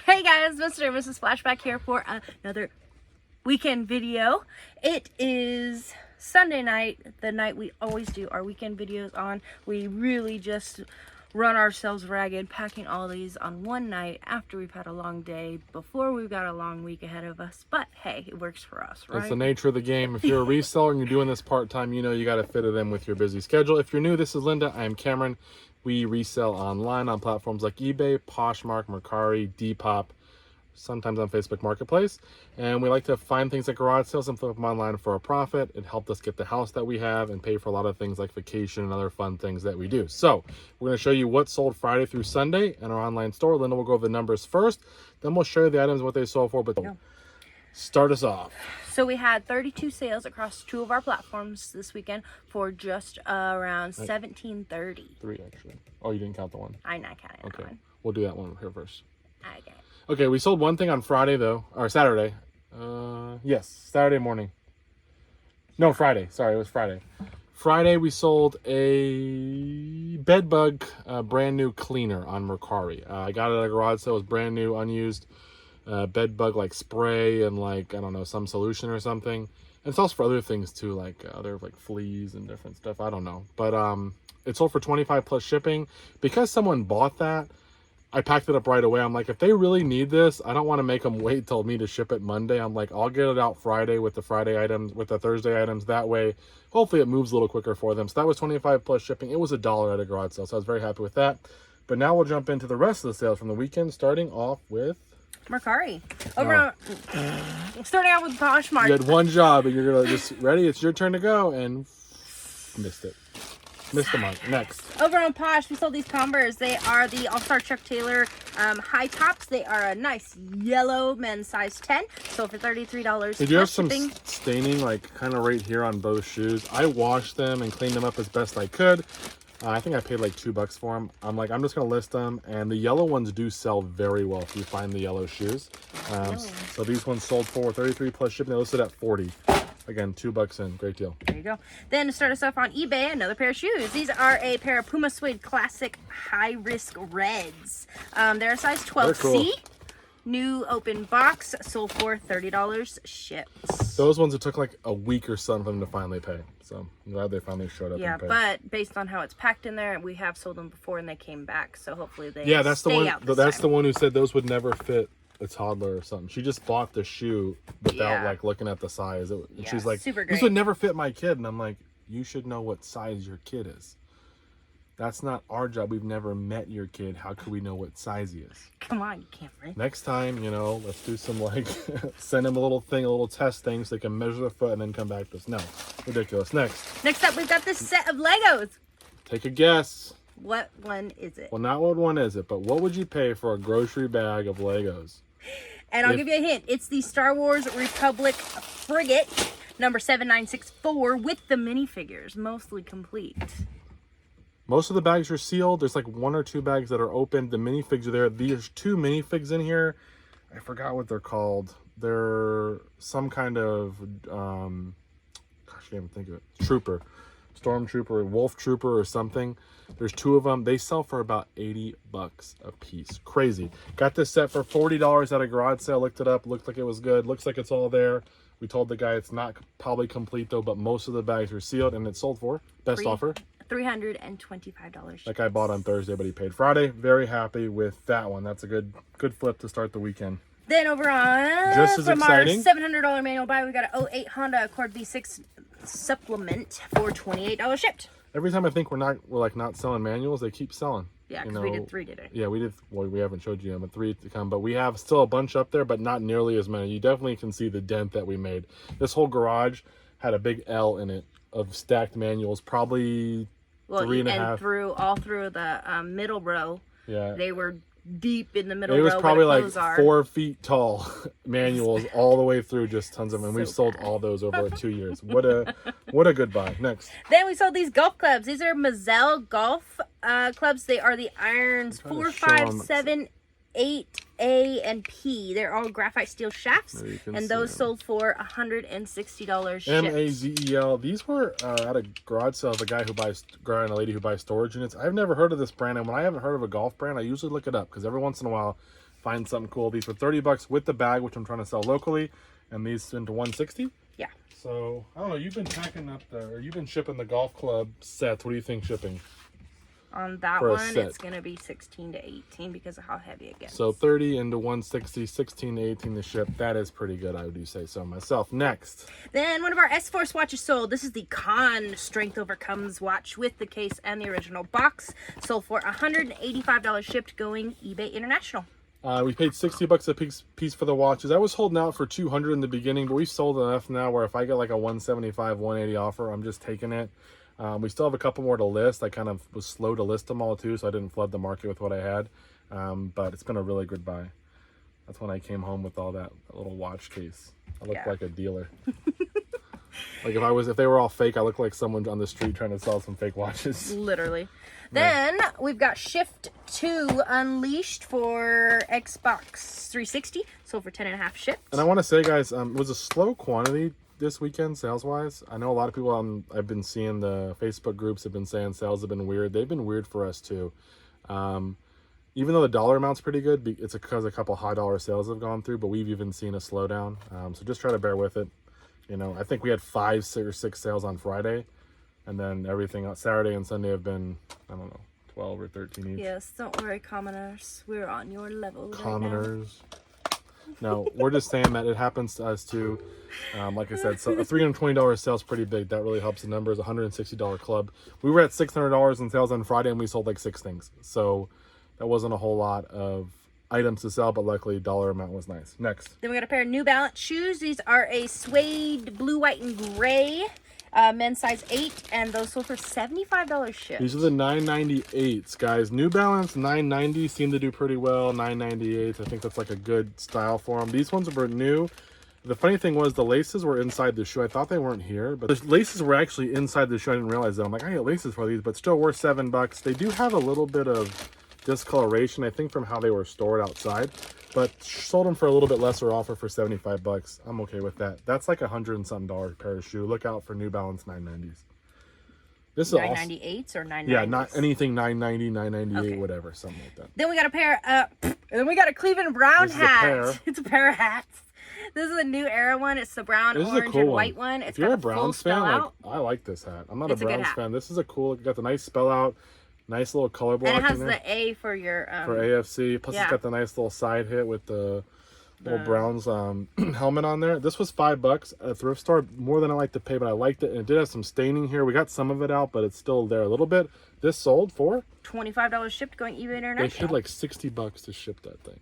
Hey guys, Mr. and Mrs. Flashback here for another weekend video. It is Sunday night, the night we always do our weekend videos on. We really just run ourselves ragged packing all these on one night after we've had a long day, before we've got a long week ahead of us. But hey, it works for us, right? That's the nature of the game. If you're a reseller and you're doing this part-time, you know you got to fit it in with your busy schedule. If you're new, this is Linda. I am Cameron. We resell online on platforms like eBay, Poshmark, Mercari, Depop, sometimes on Facebook Marketplace. And we like to find things at garage sales and flip them online for a profit. It helped us get the house that we have and pay for a lot of things like vacation and other fun things that we do. So we're going to show you what sold Friday through Sunday in our online store. Linda will go over the numbers first. Then we'll show you the items, what they sold for. But start us off. So we had 32 sales across two of our platforms this weekend for just around $17.30. Three, actually. Oh, you didn't count the one. I'm not counting that one. We'll do that one here first. Okay. Okay, we sold one thing on Friday, though. Or Saturday. Yes, Saturday morning. No, Friday. Sorry, it was Friday. Friday, we sold a bed bug brand new cleaner on Mercari. I got it at a garage sale. It was brand new, unused. Bed bug like spray and like, I don't know, some solution or something. And it's also for other things too, like other like fleas and different stuff. I don't know. But it sold for $25 plus shipping. Because someone bought that, I packed it up right away. I'm like, if they really need this, I don't want to make them wait till me to ship it Monday. I'm like, I'll get it out Friday with the Friday items, with the Thursday items. That way, hopefully it moves a little quicker for them. So that was $25 plus shipping. It was $1 at a garage sale. So I was very happy with that. But now we'll jump into the rest of the sales from the weekend, starting off with Mercari. Starting out with Poshmark. You had one job and you're gonna just ready. It's your turn to go, and missed it. Missed the mark. Next. Over on Posh, we sold these Converse. They are the All-Star Chuck Taylor high tops. They are a nice yellow men's size 10. So for $33. Did you have some staining like kind of right here on both shoes? I washed them and cleaned them up as best I could. I think I paid like $2 for them. I'm like, I'm just gonna list them, and the yellow ones do sell very well if you find the yellow shoes. So these ones sold for $33 plus shipping. They listed at $40. Again, $2 in. Great deal. There you go. Then to start us off on eBay, another pair of shoes. These are a pair of Puma Suede Classic High Risk Reds. They're a size 12C. Cool. New open box, sold for $30 shipped. Those ones, it took like a week or something for them to finally pay. So I'm glad they finally showed up. Yeah, but based on how it's packed in there, we have sold them before and they came back. So hopefully they that's the one. That's the one who said those would never fit a toddler or something. She just bought the shoe without like looking at the size. She's like, this would never fit my kid. And I'm like, you should know what size your kid is. That's not our job. We've never met your kid. How could we know what size he is? Come on, Cameron. Next time, you know, let's do some like, send him a little thing, a little test thing so they can measure the foot and then come back to us. No, ridiculous. Next up, we've got this set of Legos. Take a guess. What one is it? Well, not what one is it, but what would you pay for a grocery bag of Legos? And I'll give you a hint. It's the Star Wars Republic Frigate, number 7964, with the minifigures, mostly complete. Most of the bags are sealed. There's like one or two bags that are open. The minifigs are there. There's two minifigs in here. I forgot what they're called. They're some kind of, gosh, I can't even think of it. Trooper. Stormtrooper, Wolf Trooper or something. There's two of them. They sell for about $80 a piece. Crazy. Got this set for $40 at a garage sale. Looked it up. Looked like it was good. Looks like it's all there. We told the guy it's not probably complete though, but most of the bags are sealed, and it sold for best offer $325. That guy bought on Thursday, but he paid Friday. Very happy with that one. That's a good flip to start the weekend. Then over on just as exciting, our $700 manual buy, we got an 08 Honda Accord V6 supplement for $28 shipped. Every time I think we're not selling manuals, they keep selling. Yeah, because we did 3 today. Yeah, we did. Well, we haven't showed you them, but 3 to come. But we have still a bunch up there, but not nearly as many. You definitely can see the dent that we made. This whole garage had a big L in it of stacked manuals, probably 3.5. All through the middle row. Yeah, they were deep in the middle row. It was probably like 4 feet tall manuals all the way through, just tons of them. And we've sold all those over 2 years. What a good buy. Next. Then we sold these golf clubs. These are Mazzell golf clubs. They are the irons 4, 5, 7, 8A and P. They're all graphite steel shafts, and those sold for $160 shipped. Mazel. These were at a garage sale of a guy and a lady who buys storage units. I've never heard of this brand, and when I haven't heard of a golf brand, I usually look it up because every once in a while, find something cool. These were $30 with the bag, which I'm trying to sell locally, and these into $160. Yeah. So I don't know. You've been packing up you've been shipping the golf club sets. What do you think shipping? On that For a one, set. it's gonna be 16 to 18 because of how heavy it gets. So 30 into 160, 16 to 18 to ship. That is pretty good, I do say so myself. Next. Then one of our S-Force watches sold. This is the Con Strength Overcomes watch with the case and the original box. Sold for $185 shipped, going eBay International. We paid $60 a piece for the watches. I was holding out for $200 in the beginning, but we've sold enough now where if I get like a 175, 180 offer, I'm just taking it. We still have a couple more to list. I kind of was slow to list them all too, so I didn't flood the market with what I had. But it's been a really good buy. That's when I came home with all that little watch case. I looked like a dealer. Like if they were all fake, I looked like someone on the street trying to sell some fake watches. Literally. Then we've got Shift 2 Unleashed for Xbox 360. Sold for 10.5 shipped. And I want to say, guys, it was a slow quantity this weekend sales-wise. I know a lot of people I've been seeing the Facebook groups have been saying sales have been weird. They've been weird for us too. Even though the dollar amount's pretty good, it's because a couple high dollar sales have gone through, but we've even seen a slowdown. So just try to bear with it. You know, I think we had 5 or 6 sales on Friday, and then everything on Saturday and Sunday have been, I don't know, 12 or 13 each. Yes, don't worry, commoners. We're on your level. Commoners. No, we're just saying that it happens to us too. Like I said, so a $320 sales pretty big. That really helps the numbers. $160 club. We were at $600 in sales on Friday, and we sold like 6 things. So that wasn't a whole lot of items to sell, but luckily dollar amount was nice. Next. Then we got a pair of New Balance shoes. These are a suede blue, white, and gray. Men's size 8, and those sold for $75 shipped. These are the 998s, guys. New Balance 990 seem to do pretty well. 998s, I think that's like a good style for them. These ones were new. The funny thing was the laces were inside the shoe. I thought they weren't here, but the laces were actually inside the shoe. I didn't realize that. I'm like, I get laces for these, but still worth $7. They do have a little bit of discoloration, I think, from how they were stored outside, but sold them for a little bit lesser offer for $75. I'm okay with that. That's like $100 and something pair of shoe. Look out for New Balance 990s. This is 998s or 990s? Yeah, not anything 990, 998, okay. Whatever, something like that. Then we got a pair. And then we got a Cleveland Brown hat. It's a pair of hats. This is a new era one. It's the brown, orange, and white one. It's if you're a Browns fan, I like this hat. I'm not a Browns fan. This is a cool. It got the nice spell out. Nice little color block. And it has in there. the A for your for AFC. Plus, It's got the nice little side hit with the little Browns helmet on there. This was $5 at a thrift store. More than I like to pay, but I liked it. And it did have some staining here. We got some of it out, but it's still there a little bit. This sold for $25 shipped, going eBay International. They paid like $60 to ship that thing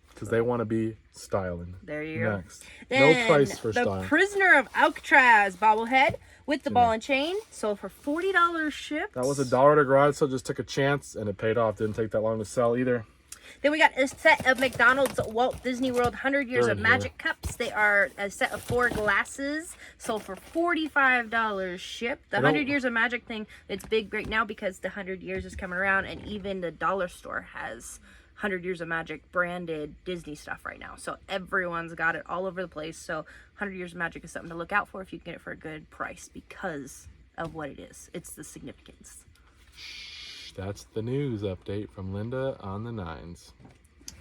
because they want to be styling. There you go. Next, no price for the style. Prisoner of Alcatraz bobblehead with the ball and chain sold for $40 shipped. That was $1 to garage, so just took a chance and it paid off. Didn't take that long to sell either. Then we got a set of McDonald's Walt Disney World 100 Years of Magic cups. They are a set of 4 glasses, sold for $45 shipped. The 100 Years of Magic thing, it's big right now because the 100 years is coming around, and even the dollar store has 100 Years of Magic branded Disney stuff right now. So everyone's got it all over the place. So 100 Years of Magic is something to look out for if you can get it for a good price because of what it is. It's the significance. That's the news update from Linda on the 9s.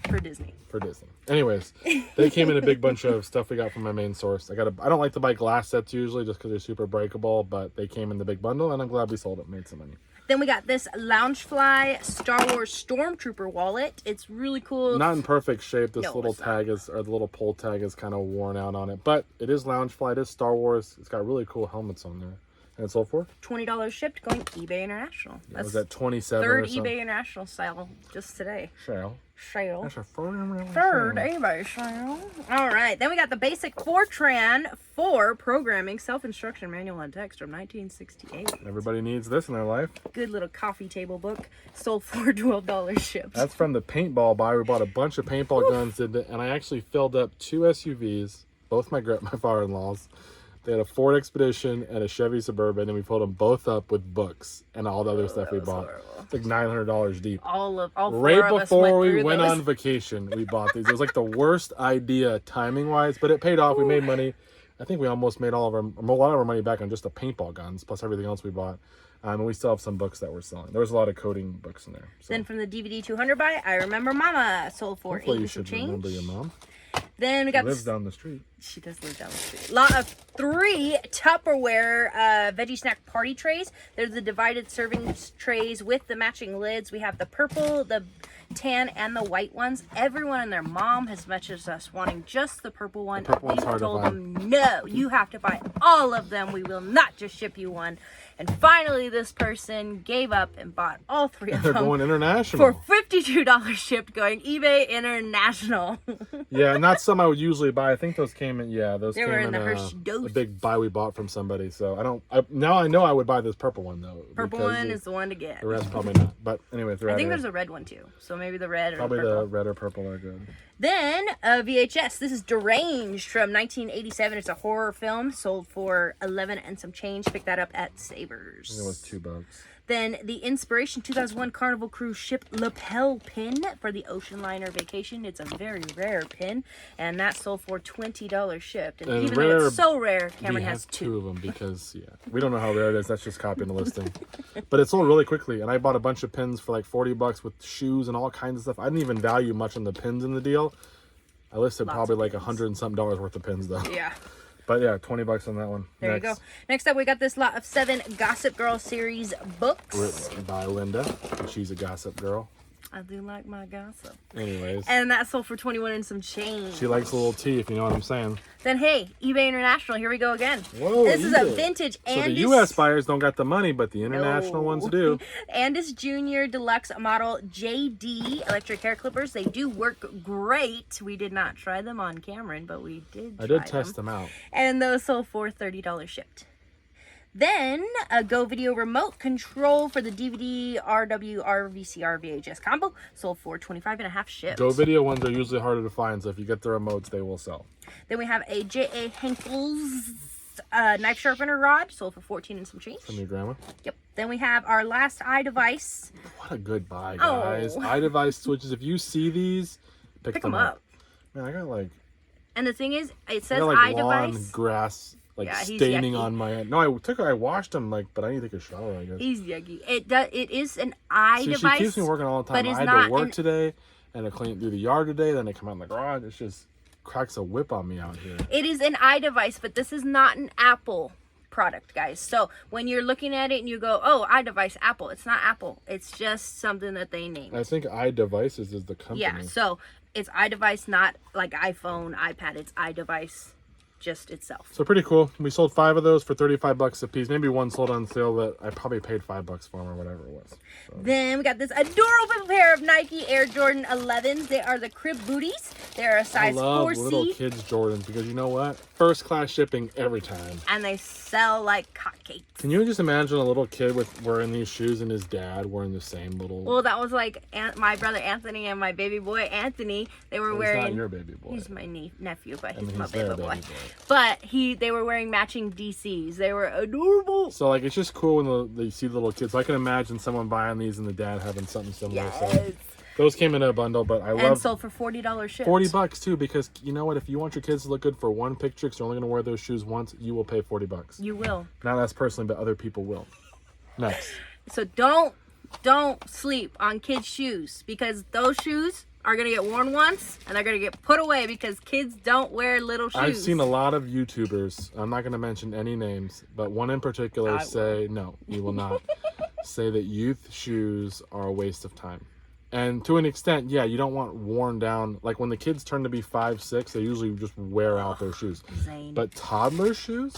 For Disney. For Disney. Anyways, they came in a big bunch of stuff we got from my main source. I don't like to buy glass sets usually just because they're super breakable, but they came in the big bundle and I'm glad we sold it, made some money. Then we got this Loungefly Star Wars Stormtrooper wallet. It's really cool. Not in perfect shape. This little tag the little pull tag is kind of worn out on it, but it is Loungefly. It is Star Wars. It's got really cool helmets on there. And it's sold for $20 shipped, going eBay International. That's was that 27 third or something? eBay International sale just today. Sale. That's a third eBay sale. All right, then we got the basic Fortran 4 programming self-instruction manual and text from 1968. Everybody needs this in their life. Good little coffee table book. Sold for $12 shipped. That's from the paintball buy. We bought a bunch of paintball guns, and I actually filled up 2 SUVs, both my father-in-laws. They had a Ford Expedition and a Chevy Suburban, and we filled them both up with books and all the other stuff we bought. It's like $900 deep. All right before we went on vacation, we bought these. It was like the worst idea timing-wise, but it paid off. We made money. I think we almost made a lot of our money back on just the paintball guns, plus everything else we bought. And we still have some books that we're selling. There was a lot of coding books in there. So. Then from the DVD 200 buy, I Remember Mama, sold for Hopefully $8 you and some should change. remember your mom. Then we got She lives down the street. She does live down the street. Lot of 3 Tupperware veggie snack party trays. There's the divided serving trays with the matching lids. We have the purple, the tan, and the white ones. Everyone and their mom has messaged us wanting just the purple one. The purple one's We've hard to told find. them, no, you have to buy all of them. We will not just ship you one. And finally, this person gave up and bought all 3 of They're them going international. for $52 shipped, going eBay International. Yeah, not some I would usually buy. I think those came in. Yeah, those They came were in in the Hershey a dose. big buy we bought from somebody. So now I know I would buy this purple one though. Purple because one is the one to get. the rest probably not. But anyway, I think there's a red one too. So maybe the red or probably the purple. the red or purple are good. Then VHS. This is Deranged from 1987. It's a horror film. Sold for 11 and some change. Pick that up at Savers. I think it was $2. Then the Inspiration 2001 Carnival Cruise Ship lapel pin for the Ocean Liner Vacation. It's a very rare pin, and that sold for $20 shipped. And even though it's so rare, Cameron we has have 2 of them because we don't know how rare it is. That's just copying the listing. But it sold really quickly, and I bought a bunch of pins for like $40 with shoes and all kinds of stuff. I didn't even value much on the pins in the deal. I listed probably like $100 and something worth of pins though. Yeah. But yeah, $20 on that one. There you go. Next up, we got this lot of 7 Gossip Girl series books. Written by Linda. She's a gossip girl. I do like my gossip. Anyways. And that sold for 21 and some change. She likes a little tea, if you know what I'm saying. Then hey, eBay International, here we go again. Whoa, this is a vintage So Andis. the U.S. buyers don't got the money, but the international ones do. Andis Junior Deluxe Model JD electric hair clippers. They do work great. We did not try them on Cameron, but we did try test them out. And those sold for $30 shipped. Then a Go Video remote control for the DVD RWR VCR VHS combo sold for $25.50 shipped. Go Video ones are usually harder to find, so if you get the remotes, they will sell. Then we have a J.A. Henkel's knife sharpener rod sold for 14 and some change. From your grandma? Yep. Then we have our last iDevice. What a good buy, guys. Oh. iDevice switches. If you see these, pick them up. Man, I got like... And the thing is, it says lawn iDevice. grass... he's staining yucky. on my hand. No, I washed them, but I need to take a shower, I guess. He's yucky. It is an iDevice. See, she keeps me working all the time. But it's I had not to work today, and I cleaned through the yard today, then I come out in the garage. It's just cracks a whip on me out here. It is an iDevice, but this is not an Apple product, guys. So when you're looking at it and you go, oh, iDevice, Apple. It's not Apple. It's just something that they named. I think iDevices is the company. Yeah, so it's iDevice, not like iPhone, iPad. It's iDevice just itself. So pretty cool. We sold 5 of those for $35 a piece. Maybe one sold on sale that I probably paid $5 for them or whatever it was. So. Then we got this adorable pair of Nike Air Jordan 11s. They are the crib booties. They're a size 4C. I love little kids Jordans because you know what? First class shipping every time. And they sell like hotcakes. Can you just imagine a little kid wearing these shoes and his dad wearing the same little... Well, that was like my brother Anthony and my baby boy Anthony. They were wearing... He's not your baby boy. He's my nephew, but he's he's my their baby boy. baby boy. But they were wearing matching DCs. They were adorable. So like it's just cool when you see the little kids. So I can imagine someone buying these and the dad having something similar. Yes. So those came in a bundle, but I love... And sold for $40 shipped. $40 too, because you know what? If you want your kids to look good for one picture, because they're only going to wear those shoes once, you will pay $40. You will. Not us personally, but other people will. Next. So don't sleep on kids' shoes, because those shoes are going to get worn once and they're going to get put away because kids don't wear little shoes. I've seen a lot of YouTubers, I'm not going to mention any names, but one in particular no, you will not, say that youth shoes are a waste of time. And to an extent, yeah, you don't want worn down, like when the kids turn to be 5, 6, they usually just wear out their shoes. Zane. But toddler shoes?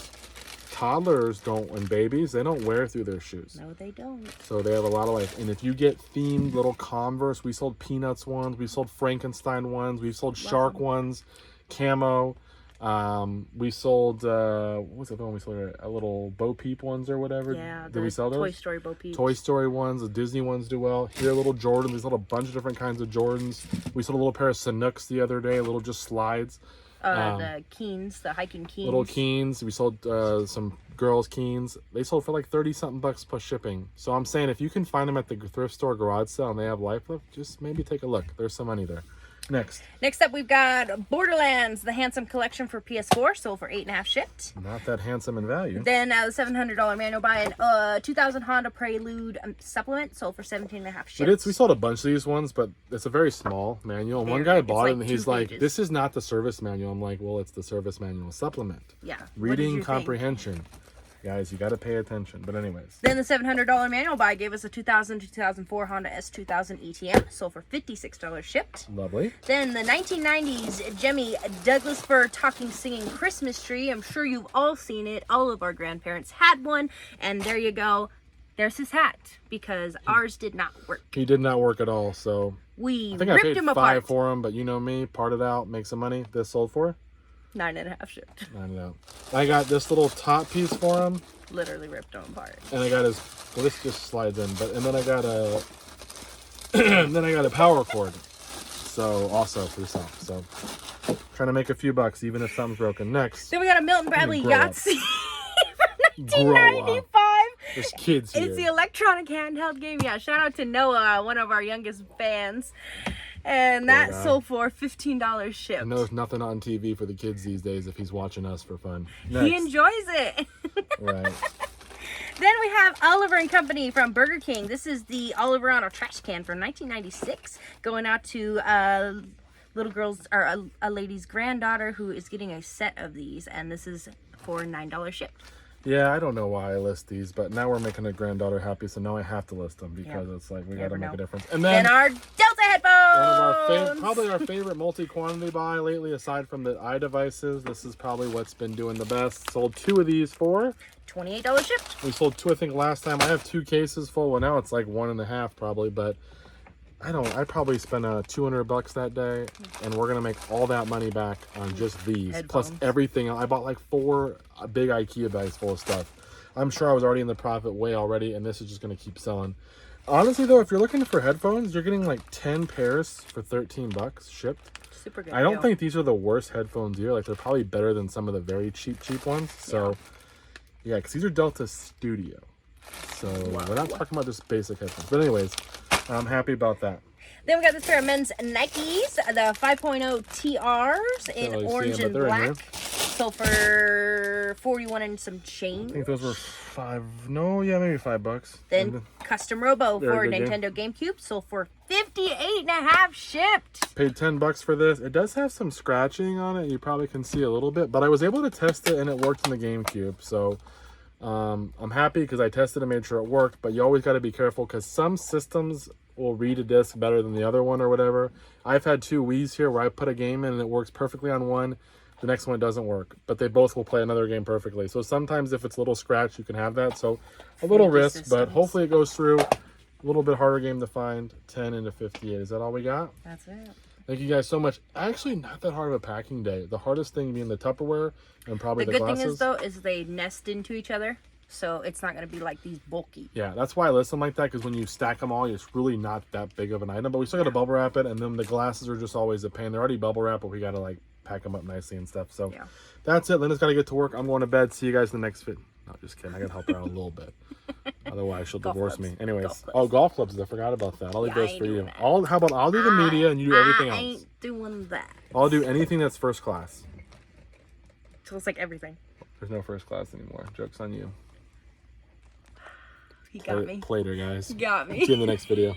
Toddlers don't, and babies, they don't wear through their shoes. No, they don't. So they have a lot of life. And if you get themed little Converse, we sold Peanuts ones, we sold Frankenstein ones, we sold Shark ones, camo. We sold, what was the other one we sold? A little Bo Peep ones or whatever. Yeah, did we sell those? Toy Story Bo Peep. Toy Story ones, the Disney ones do well. Here, little Jordans, we sold a bunch of different kinds of Jordans. We sold a little pair of Sanooks the other day, little just slides. The Keens, the hiking Keens. Little Keens. We sold some girls' Keens. They sold for like 30-something bucks plus shipping. So I'm saying if you can find them at the thrift store garage sale and they have life left, just maybe take a look. There's some money there. Next up, we've got Borderlands, the Handsome Collection for PS4, sold for $8.50 shipped. Not that handsome in value. Then the $700 manual buy and 2000 Honda Prelude supplement, sold for $17.50 shipped. We sold a bunch of these ones, but it's a very small manual. And one guy bought it, and he's like, "This is not the service manual." I'm like, "Well, it's the service manual supplement." Yeah. Reading comprehension. Guys, you got to pay attention. But anyways. Then the $700 manual buy gave us a 2000-2004 Honda S2000 ETM, sold for $56 shipped. Lovely. Then the 1990s Jemmy Douglas Fir talking singing Christmas tree. I'm sure you've all seen it. All of our grandparents had one. And there you go. There's his hat, because ours did not work. He did not work at all, so we I think ripped I paid him $5 apart for him, but you know me, part it out, make some money. This sold for $9.50 shipped. I know. I got this little top piece for him. Literally ripped him apart. And I got his, well, this just slides in, and then I got a, a power cord. So also for yourself. So trying to make a few bucks, even if something's broken. Next. Then we got a Milton Bradley Yahtzee from 1995. There's kids here. It's the electronic handheld game. Yeah, shout out to Noah, one of our youngest fans. And that sold for $15 shipped. I know there's nothing on TV for the kids these days if he's watching us for fun. Next. He enjoys it. Right. Then we have Oliver and Company from Burger King. This is the Oliver on a trash can from 1996, going out to little girl's or a lady's granddaughter who is getting a set of these, and this is for $9 shipped. Yeah, I don't know why I list these, but now we're making a granddaughter happy, so now I have to list them because it's like we got to make a difference. And then our Delta headphones. One of our probably our favorite multi-quantity buy lately, aside from the iDevices. This is probably what's been doing the best. Sold 2 of these for $28 shipped. We sold 2, I think, last time. I have 2 cases full. Well, now it's like 1.5 probably, but I probably spent $200 that day, and we're gonna make all that money back on just these plus everything. I bought like 4 big IKEA bags full of stuff. I'm sure I was already in the profit way already, and this is just gonna keep selling. Honestly though, if you're looking for headphones, you're getting like 10 pairs for $13 shipped. Super good. I don't think these are the worst headphones here. Like, they're probably better than some of the very cheap ones. So yeah, because these are Delta Studio. So we're not talking about just basic headphones. But anyways, I'm happy about that. Then we got this pair of men's Nikes, the 5.0 TRs in orange and black. Sold for 41 and some change. I think those were maybe $5. Then Custom Robo for Nintendo GameCube, sold for $58.50 shipped. Paid $10 for this. It does have some scratching on it. You probably can see a little bit, but I was able to test it and it worked in the GameCube. So I'm happy because I tested and made sure it worked, but you always got to be careful because some systems will read a disc better than the other one or whatever. I've had 2 Wii's here where I put a game in and it works perfectly on one. The next one doesn't work, but they both will play another game perfectly. So sometimes if it's a little scratch, you can have that. So a little risk, but hopefully it goes through. A little bit harder game to find. 10 into 58. Is that all we got? That's it. Thank you guys so much. Actually, not that hard of a packing day. The hardest thing being the Tupperware and probably the glasses. The good thing is, though, is they nest into each other. So it's not going to be like these bulky. Yeah, that's why I list them like that, because when you stack them all, it's really not that big of an item. But we still got to bubble wrap it, and then the glasses are just always a pain. They're already bubble wrap, but we got to like pack them up nicely and stuff. So that's it. Linda's got to get to work. I'm going to bed. See you guys in the next vid. No, just kidding. I got to help her out a little bit. Otherwise, she'll divorce me. Anyways. Golf clubs. I forgot about that. I'll leave those for you. How about I'll do the media and you do everything else. I ain't doing that. I'll do anything that's first class. So it's like everything. There's no first class anymore. Joke's on you. He got me. Later, guys. He got me. See you in the next video.